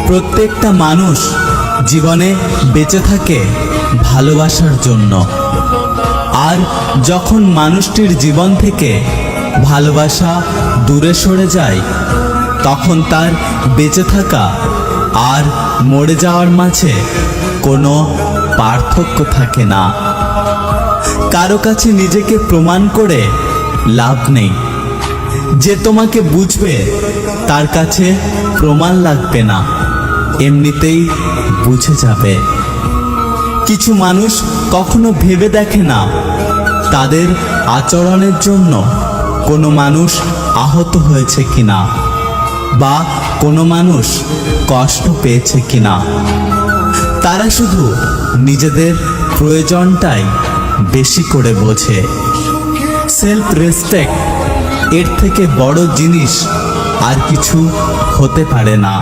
প্রত্যেকটা মানুষ জীবনে বেঁচে থাকে ভালোবাসার জন্য। আর যখন মানুষটির জীবন থেকে ভালোবাসা দূরে সরে যায়, তখন তার বেঁচে থাকা আর মরে যাওয়ার মাঝে কোনো পার্থক্য থাকে না। কারো কাছে নিজেকে প্রমাণ করে লাভ নেই। যে তোমাকে বুঝবে তার কাছে প্রমাণ লাগবে না, এমনিতেই বুঝে যাবে। কিছু মানুষ কখনো ভেবে দেখে না তাদের আচরণের জন্য কোনো মানুষ আহত হয়েছে কিনা, বা কোনো মানুষ কষ্ট পেয়েছে কিনা। তারা শুধু নিজেদের প্রয়োজনটাই বেশি করে বোঝে। সেলফ রেসপেক্ট এর থেকে বড় জিনিস আর কিছু হতে পারে না।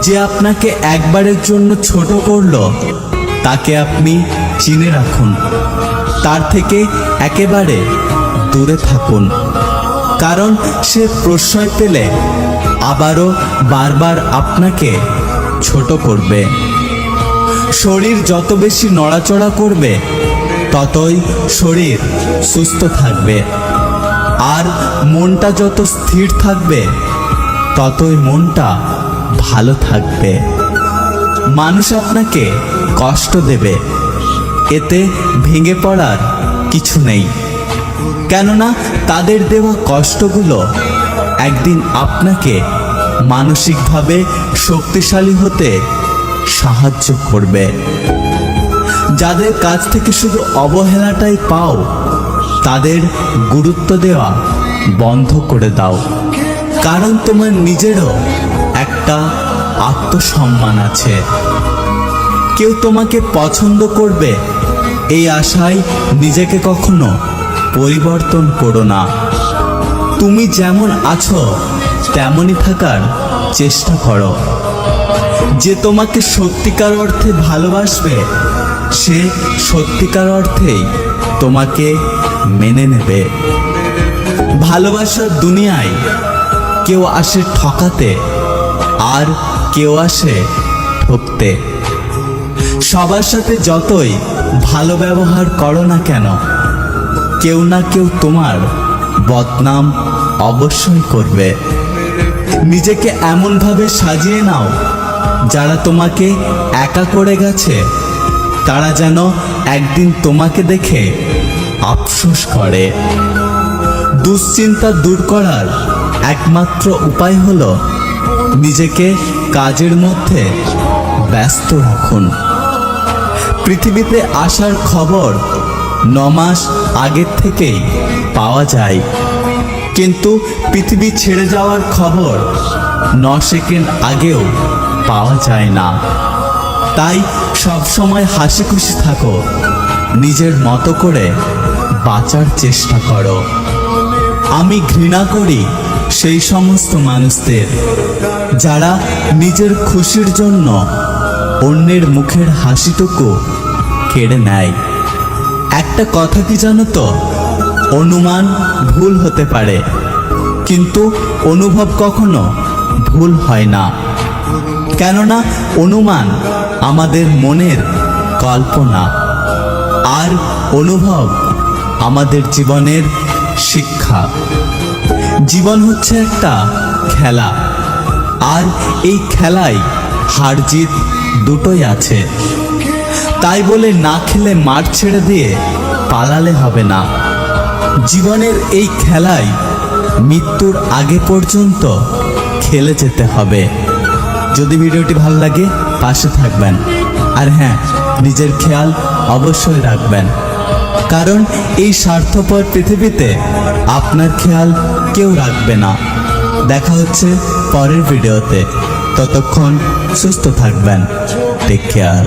যে আপনাকে একবারের জন্য ছোট করলো, তাকে আপনি চিনে রাখুন, তার থেকে একেবারে দূরে থাকুন। কারণ সে প্রশ্রয় পেলে আবারও বারবার আপনাকে ছোট করবে। শরীর যত বেশি নড়াচড়া করবে, ততই শরীর সুস্থ থাকবে। আর মনটা যত স্থির থাকবে, ততই মনটা ভালো থাকবে। মানুষ আপনাকে কষ্ট দেবে, এতে ভেঙে পড়ার কিছু নেই। কেননা তাদের দেওয়া কষ্টগুলো একদিন আপনাকে মানসিকভাবে শক্তিশালী হতে সাহায্য করবে। যাদের কাছ থেকে শুধু অবহেলাটাই পাও, তাদের গুরুত্ব দেওয়া বন্ধ করে দাও। কারণ তোমার নিজেরও একটা আত্মসম্মান আছে। কেউ তোমাকে পছন্দ করবে এই আশায় নিজেকে কখনো পরিবর্তন করো না। তুমি যেমন আছো তেমনই থাকার চেষ্টা করো। যে তোমাকে সত্যিকার অর্থে ভালোবাসবে, সে সত্যিকার অর্থেই তোমাকে মেনে নেবে। ভালোবাসার দুনিয়ায় কেউ আসে ঠকাতে, আর কেউ আসে ঠকতে। সবার সাথে যতই ভালো ব্যবহার করো না কেন, কেউ না কেউ তোমার বদনাম অবশ্যই করবে। নিজেকে এমনভাবে সাজিয়ে নাও, যারা তোমাকে একা করে গেছে, তারা যেন একদিন তোমাকে দেখে আফসোস করে। দুশ্চিন্তা দূর করার একমাত্র উপায় হলো নিজেকে কাজের মধ্যে ব্যস্ত রাখুন। পৃথিবীতে আসার খবর 9 মাস আগের থেকেই পাওয়া যায়, কিন্তু পৃথিবী ছেড়ে যাওয়ার খবর 9 সেকেন্ড আগেও পাওয়া যায় না। তাই সবসময় হাসি খুশি থাকো, নিজের মতো করে বাঁচার চেষ্টা করো। আমি ঘৃণা করি সেই সমস্ত মানুষদের যারা নিজের খুশির জন্য অন্যের মুখের হাসিটুকু কেড়ে নেয়। একটা কথা কি জানো তো, অনুমান ভুল হতে পারে, কিন্তু অনুভব কখনো ভুল হয় না। কেননা অনুমান আমাদের মনের কল্পনা, আর অনুভব আমাদের জীবনের শিক্ষা। জীবন হচ্ছে একটা খেলা, আর এই খেলায় হার জিত দুটোই আছে। তাই বলে না খেলে মাঠ ছেড়ে দিয়ে পালালে হবে না। জীবনের এই খেলায় মৃত্যুর আগে পর্যন্ত খেলে যেতে হবে। যদি ভিডিওটি ভালো লাগে পাশে থাকবেন, আর হ্যাঁ, নিজের খেয়াল অবশ্যই রাখবেন। কারণ এই স্বার্থপর পৃথিবীতে আপনার খেয়াল কেউ রাখবে না। দেখা হচ্ছে পরের ভিডিওতে, ততক্ষণ সুস্থ থাকবেন। Take care.